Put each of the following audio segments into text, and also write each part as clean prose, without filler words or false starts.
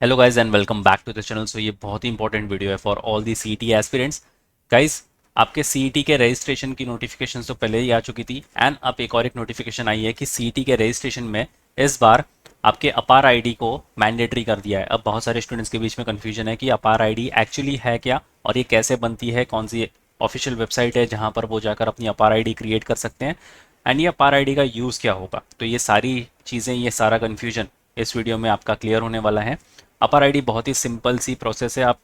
Hello guys and welcome back to the channel. So ये बहुत ही इंपॉर्टेंट वीडियो है for all the CET aspirants. Guys, आपके CET के रजिस्ट्रेशन की नोटिफिकेशन तो पहले ही आ चुकी थी एंड अब एक नोटिफिकेशन आई है कि सीईटी के रजिस्ट्रेशन में इस बार आपके अपार आईडी को मैंडेटरी कर दिया है। अब बहुत सारे स्टूडेंट्स के बीच में कन्फ्यूजन है कि अपार आईडी एक्चुअली है क्या और ये कैसे बनती है, कौन सी ऑफिशियल वेबसाइट है जहाँ पर वो जाकर अपनी अपार आईडी क्रिएट कर सकते हैं एंड ये अपार आईडी का यूज़ क्या होगा। तो ये सारी चीज़ें, ये सारा कन्फ्यूजन इस वीडियो में आपका क्लियर होने वाला है। अपार आईडी बहुत ही सिंपल सी प्रोसेस है। आप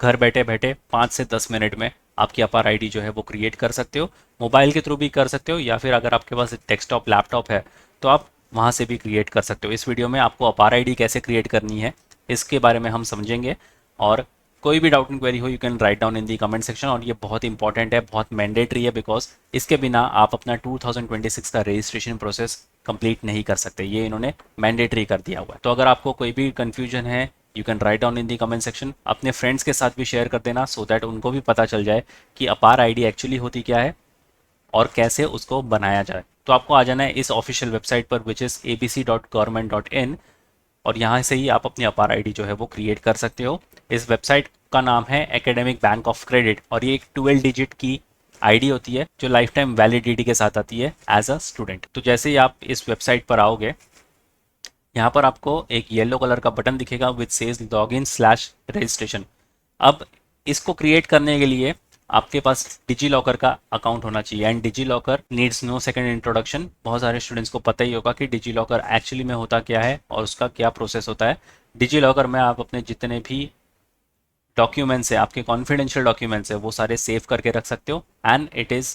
घर बैठे बैठे 5 से 10 मिनट में आपकी अपार आईडी जो है वो क्रिएट कर सकते हो। मोबाइल के थ्रू भी कर सकते हो या फिर अगर आपके पास डेस्कटॉप लैपटॉप है तो आप वहाँ से भी क्रिएट कर सकते हो। इस वीडियो में आपको अपार आईडी कैसे क्रिएट करनी है इसके बारे में हम समझेंगे। और कोई भी डाउट एंड क्वेरी हो you can write down in the comment section. और ये बहुत इंपॉर्टेंट है, बहुत मैंडेटरी है, बिकॉज इसके बिना आप अपना 2026 का रजिस्ट्रेशन प्रोसेस कंप्लीट नहीं कर सकते। ये इन्होंने मैंडेटरी कर दिया हुआ है। तो अगर आपको कोई भी कन्फ्यूजन है you can write down in the comment section. अपने फ्रेंड्स के साथ भी शेयर कर देना सो दैट उनको भी पता चल जाए कि अपार आईडी एक्चुअली होती क्या है और कैसे उसको बनाया जाए। तो आपको आ जाना है इस ऑफिशियल वेबसाइट पर विच इज़ abc.government.in और यहाँ से ही आप अपनी अपार आईडी जो है वो क्रिएट कर सकते हो। इस वेबसाइट का नाम है एकेडमिक बैंक ऑफ क्रेडिट और ये एक 12 डिजिट की आईडी होती है जो लाइफ टाइम वैलिडिटी के साथ आती है एज अ स्टूडेंट। तो जैसे ही आप इस वेबसाइट पर आओगे, यहाँ पर आपको एक येलो कलर का बटन दिखेगा which says log in slash registration. अब इसको क्रिएट करने के लिए आपके पास डिजी लॉकर का अकाउंट होना चाहिए and DigiLocker needs no second introduction. बहुत सारे स्टूडेंट्स को पता ही होगा कि डिजी लॉकर एक्चुअली में होता क्या है और उसका क्या प्रोसेस होता है। डिजी लॉकर में आप अपने जितने भी डॉक्यूमेंट्स है, आपके कॉन्फिडेंशियल डॉक्यूमेंट्स है, वो सारे सेव करके रख सकते हो and it is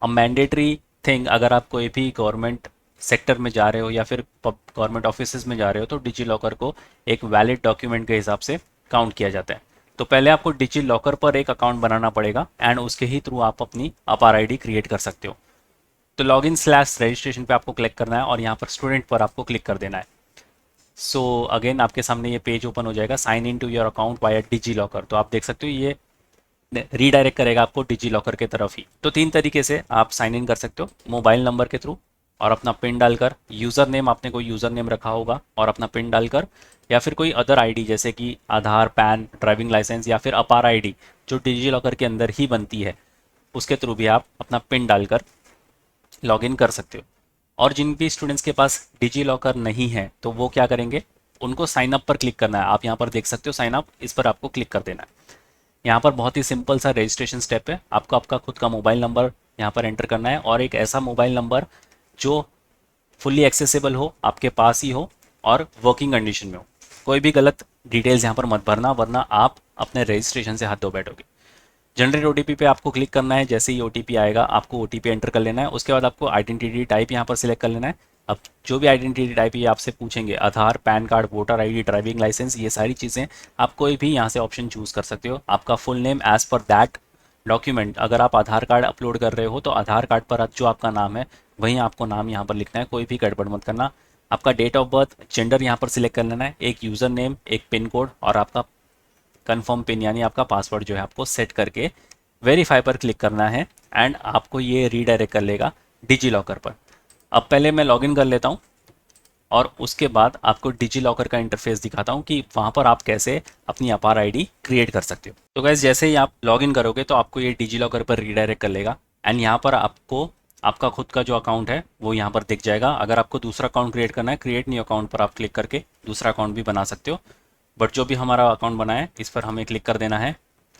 a mandatory thing. अगर आप कोई भी गवर्नमेंट सेक्टर में जा रहे हो या फिर गवर्नमेंट ऑफिस में जा रहे हो तो डिजी लॉकर को एक वैलिड डॉक्यूमेंट के हिसाब से काउंट किया जाता है। तो पहले आपको डिजी लॉकर पर एक अकाउंट बनाना पड़ेगा एंड उसके ही थ्रू आप अपनी अपार आईडी क्रिएट कर सकते हो। तो लॉग इन स्लैश रजिस्ट्रेशन पे आपको क्लिक करना है और यहाँ पर स्टूडेंट पर आपको क्लिक कर देना है। सो अगेन आपके सामने ये पेज ओपन हो जाएगा, sign in to your account via DigiLocker. तो आप देख सकते हो ये रीडायरेक्ट करेगा आपको डिजी लॉकर के तरफ ही। तो 3 तरीके से आप साइन इन कर सकते हो, मोबाइल नंबर के थ्रू और अपना पिन डालकर, यूज़र नेम आपने कोई यूज़र नेम रखा होगा और अपना पिन डालकर, या फिर कोई अदर आईडी जैसे कि आधार, पैन, ड्राइविंग लाइसेंस या फिर अपार आईडी जो डिजी लॉकर के अंदर ही बनती है उसके थ्रू भी आप अपना पिन डालकर लॉगिन कर सकते हो। और जिन भी स्टूडेंट्स के पास डिजी लॉकर नहीं है तो वो क्या करेंगे, उनको साइन अप पर क्लिक करना है। आप यहाँ पर देख सकते हो साइन अप, इस पर आपको क्लिक कर देना है। यहाँ पर बहुत ही सिंपल सा रजिस्ट्रेशन स्टेप है। आपको आपका खुद का मोबाइल नंबर यहाँ पर एंटर करना है और एक ऐसा मोबाइल नंबर जो फुल्ली एक्सेसिबल हो, आपके पास ही हो और वर्किंग कंडीशन में हो। कोई भी गलत डिटेल्स यहाँ पर मत भरना वरना आप अपने रजिस्ट्रेशन से हाथ धो बैठोगे। जनरेट ओटीपी पे आपको क्लिक करना है। जैसे ही ओटीपी आएगा आपको ओटीपी एंटर कर लेना है। उसके बाद आपको आइडेंटिटी टाइप यहाँ पर सिलेक्ट कर लेना है। अब जो भी आइडेंटिटी टाइप ये आपसे पूछेंगे, Aadhaar, PAN card, voter ID, driving licence, ये सारी चीज़ें आप कोई भी यहाँ से ऑप्शन चूज़ कर सकते हो। आपका full name as per that document, अगर आप आधार कार्ड अपलोड कर रहे हो तो आधार कार्ड पर जो आपका नाम है वहीं आपको नाम यहाँ पर लिखना है, कोई भी गड़बड़ मत करना। आपका डेट ऑफ बर्थ, जेंडर यहाँ पर सिलेक्ट कर लेना है, एक यूज़र नेम, एक पिन कोड और आपका कंफर्म पिन यानी आपका पासवर्ड जो है आपको सेट करके वेरीफाई पर क्लिक करना है एंड आपको ये रीडायरेक्ट कर लेगा डिजी लॉकर पर। अब पहले मैं लॉगिन कर लेता हूँ और उसके बाद आपको डिजी लॉकर का इंटरफेस दिखाता हूँ कि वहाँ पर आप कैसे अपनी अपार आईडी क्रिएट कर सकते हो। तो गैस, जैसे ही आप लॉगिन करोगे तो आपको ये डिजी लॉकर पर रीडायरेक्ट कर लेगा एंड यहाँ पर आपको आपका खुद का जो अकाउंट है वो यहाँ पर दिख जाएगा। अगर आपको दूसरा अकाउंट क्रिएट करना है, क्रिएट न्यू अकाउंट पर आप क्लिक करके दूसरा अकाउंट भी बना सकते हो। बट जो भी हमारा अकाउंट बना है इस पर हमें क्लिक कर देना है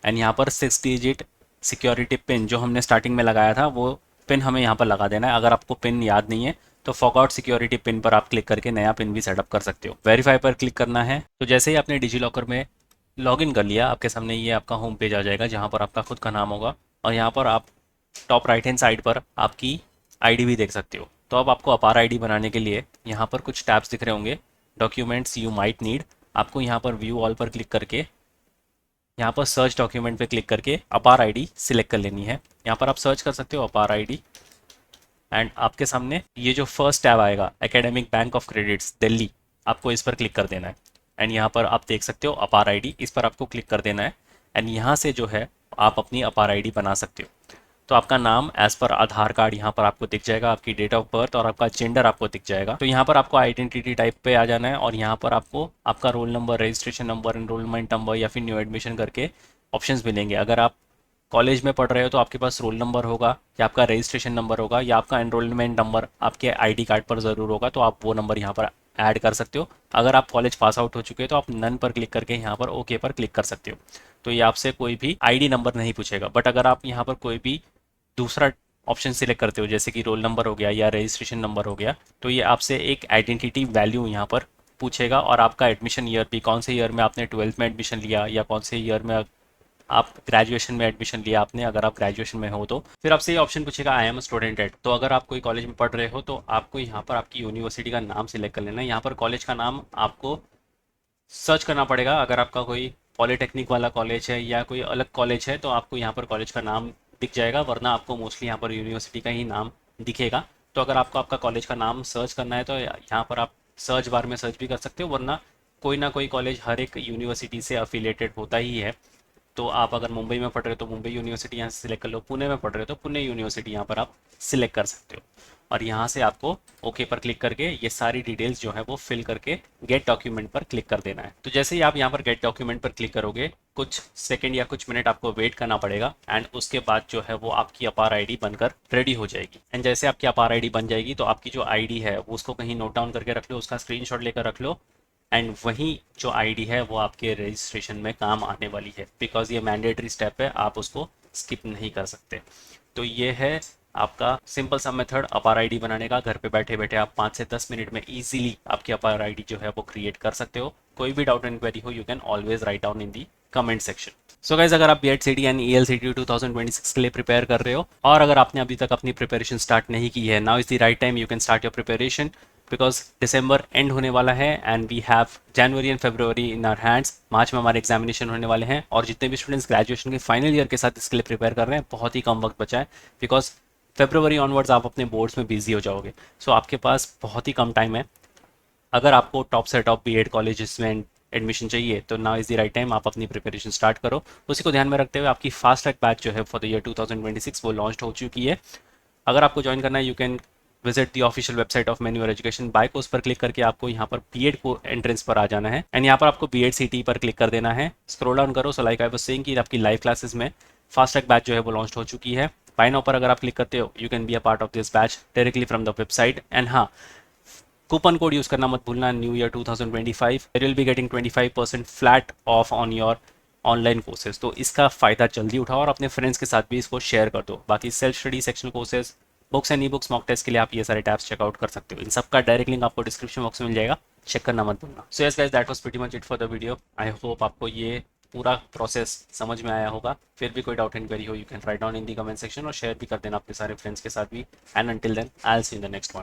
एंड यहाँ पर 6 डिजिट सिक्योरिटी पिन जो हमने स्टार्टिंग में लगाया था वो पिन हमें यहाँ पर लगा देना है। अगर आपको पिन याद नहीं है तो फॉरगॉट सिक्योरिटी पिन पर आप क्लिक करके नया पिन भी सेटअप कर सकते हो। वेरीफाई पर क्लिक करना है। तो जैसे ही आपने डिजी लॉकर में लॉगिन कर लिया आपके सामने ये आपका होम पेज आ जाएगा जहाँ पर आपका खुद का नाम होगा और यहाँ पर आप टॉप राइट हैंड साइड पर आपकी आईडी भी देख सकते हो। तो अब आपको अपार आईडी बनाने के लिए यहाँ पर कुछ टैब्स दिख रहे होंगे, डॉक्यूमेंट्स यू माइट नीड। आपको यहाँ पर व्यू ऑल पर क्लिक करके यहाँ पर सर्च डॉक्यूमेंट पे क्लिक करके अपार आईडी सिलेक्ट कर लेनी है। यहाँ पर आप सर्च कर सकते हो अपार आईडी एंड आपके सामने ये जो फर्स्ट टैब आएगा academic bank of credits Delhi, आपको इस पर क्लिक कर देना है एंड यहाँ पर आप देख सकते हो अपार आईडी, इस पर आपको क्लिक कर देना है एंड यहाँ से जो है आप अपनी अपार आईडी बना सकते हो। तो आपका नाम एज पर आधार कार्ड यहाँ पर आपको दिख जाएगा, आपकी डेट ऑफ बर्थ और आपका जेंडर आपको दिख जाएगा। तो यहाँ पर आपको आइडेंटिटी टाइप पे आ जाना है और यहाँ पर आपको आपका roll number, registration number, enrolment number या फिर न्यू एडमिशन करके ऑप्शंस मिलेंगे। अगर आप कॉलेज में पढ़ रहे हो तो आपके पास रोल नंबर होगा या आपका रजिस्ट्रेशन नंबर होगा या आपका एनरोलमेंट नंबर आपके आईडी कार्ड पर ज़रूर होगा, तो आप वो नंबर यहाँ पर ऐड कर सकते हो। अगर आप कॉलेज पास आउट हो चुके हैं तो आप नन पर क्लिक करके यहाँ पर ओके पर क्लिक कर सकते हो। तो ये आपसे कोई भी आईडी नंबर नहीं पूछेगा। बट अगर आप यहाँ पर कोई भी दूसरा ऑप्शन सिलेक्ट करते हो जैसे कि रोल नंबर हो गया या रजिस्ट्रेशन नंबर हो गया, तो ये आपसे एक आइडेंटिटी वैल्यू यहाँ पर पूछेगा और आपका एडमिशन ईयर भी, कौन से ईयर में आपने 12th में एडमिशन लिया या कौन से ईयर में आप ग्रेजुएशन में एडमिशन लिया आपने, अगर आप ग्रेजुएशन में हो तो फिर आपसे ये ऑप्शन पूछेगा आई एम स्टूडेंट एट। तो अगर आप कोई कॉलेज में पढ़ रहे हो तो आपको यहाँ पर आपकी यूनिवर्सिटी का नाम सिलेक्ट कर लेना है। यहाँ पर कॉलेज का नाम आपको सर्च करना पड़ेगा। अगर आपका कोई पॉलिटेक्निक वाला कॉलेज है या कोई अलग कॉलेज है तो आपको यहाँ पर कॉलेज का नाम दिख जाएगा, वरना आपको मोस्टली यहाँ पर यूनिवर्सिटी का ही नाम दिखेगा। तो अगर आपको आपका कॉलेज का नाम सर्च करना है तो यहाँ पर आप सर्च बार में सर्च भी कर सकते हो, वरना कोई ना कोई कॉलेज हर एक यूनिवर्सिटी से अफिलिएटेड होता ही है। तो आप अगर मुंबई में पढ़ रहे हो तो मुंबई यूनिवर्सिटी यहाँ से सिलेक्ट कर लो, पुणे में पढ़ रहे हो तो पुणे यूनिवर्सिटी यहाँ पर आप सिलेक्ट कर सकते हो। और यहाँ से आपको ओके पर क्लिक करके ये सारी डिटेल्स जो है वो फिल करके गेट डॉक्यूमेंट पर क्लिक कर देना है। तो जैसे ही आप यहाँ पर गेट डॉक्यूमेंट पर क्लिक करोगे कुछ सेकंड या कुछ मिनट आपको वेट करना पड़ेगा एंड उसके बाद जो है वो आपकी अपार आईडी बनकर रेडी हो जाएगी। एंड जैसे आपकी अपार आईडी बन जाएगी तो आपकी जो आईडी है वो उसको कहीं नोट डाउन करके रख लो, उसका स्क्रीनशॉट लेकर रख लो एंड वही जो आईडी है वो आपके रजिस्ट्रेशन में काम आने वाली है, बिकॉज ये मैंडेटरी स्टेप है, आप उसको स्किप नहीं कर सकते। तो ये है आपका सिंपल सा मेथड अपार आईडी बनाने का। घर पे बैठे बैठे आप 5 से 10 मिनट में इजीली आपकी अपार आईडी जो है वो क्रिएट कर सकते हो। कोई भी डाउट एंड क्वेरी हो you can always right down in the comment section. So guys, अगर आप बीएड सीटी एंड ईएलसीटी 2026 के लिए प्रिपेयर कर रहे हो और अगर आपने अभी तक अपनी प्रिपरेशन स्टार्ट नहीं की है, now is the right time you can start your preparation, because December end होने वाला है and we have January and February in our hands. मार्च में हमारे एग्जामिनेशन होने वाले हैं और जितने भी स्टूडेंट्स ग्रेजुएशन के फाइनल ईयर के साथ इसके लिए प्रिपेयर कर रहे हैं बहुत ही कम वक्त बचा है, बिकॉज फरवरी ऑनवर्ड्स आप अपने बोर्ड्स में बिजी हो जाओगे। सो आपके पास बहुत ही कम टाइम है। अगर आपको टॉप से टॉप बीएड कॉलेजेस में एडमिशन चाहिए तो now is the right time, आप अपनी प्रिपरेशन स्टार्ट करो। उसी को ध्यान में रखते हुए आपकी फास्ट ट्रैक बैच जो है फॉर द ईयर 2026 वो लॉन्च हो चुकी है। अगर आपको ज्वाइन करना है you can visit the official website of मेन्यूअर एजुकेशन। बाय कोर्स पर क्लिक करके आपको यहाँ पर बीएड को एंट्रेंस पर आ जाना है एंड यहाँ पर आपको बीएड सीटी पर क्लिक कर देना है। स्क्रॉल डाउन करो। So like I was saying कि आपकी लाइव क्लासेस में फास्ट ट्रैक बैच जो है वो लॉन्च हो चुकी है। बाय नाउ पर अगर आप क्लिक करते हो you can be a part of this batch directly from the website. And हाँ, कूपन कोड यूज़ करना मत भूलना, new year 2025 there will be getting 25% flat off on your online courses. तो इसका फ़ायदा जल्दी उठाओ और अपने फ्रेंड्स के साथ भी इसको शेयर कर दो। बाकी self study, sectional courses, books and e books, mock test के लिए आप ये सारे टैब्स चेकआउट कर सकते हो। इन सबका डायरेक्ट लिंक आपको डिस्क्रिप्शन बॉक्स में मिल जाएगा, चेक करना मत भूलना। So yes guys, that was pretty much it for the video. I hope आपको ये पूरा प्रोसेस समझ में आया होगा। फिर भी कोई डाउट एंड क्वेरी हो you can write down in the comment section और शेयर भी कर देना अपने सारे फ्रेंड्स के साथ भी। And until then I will see in the next one.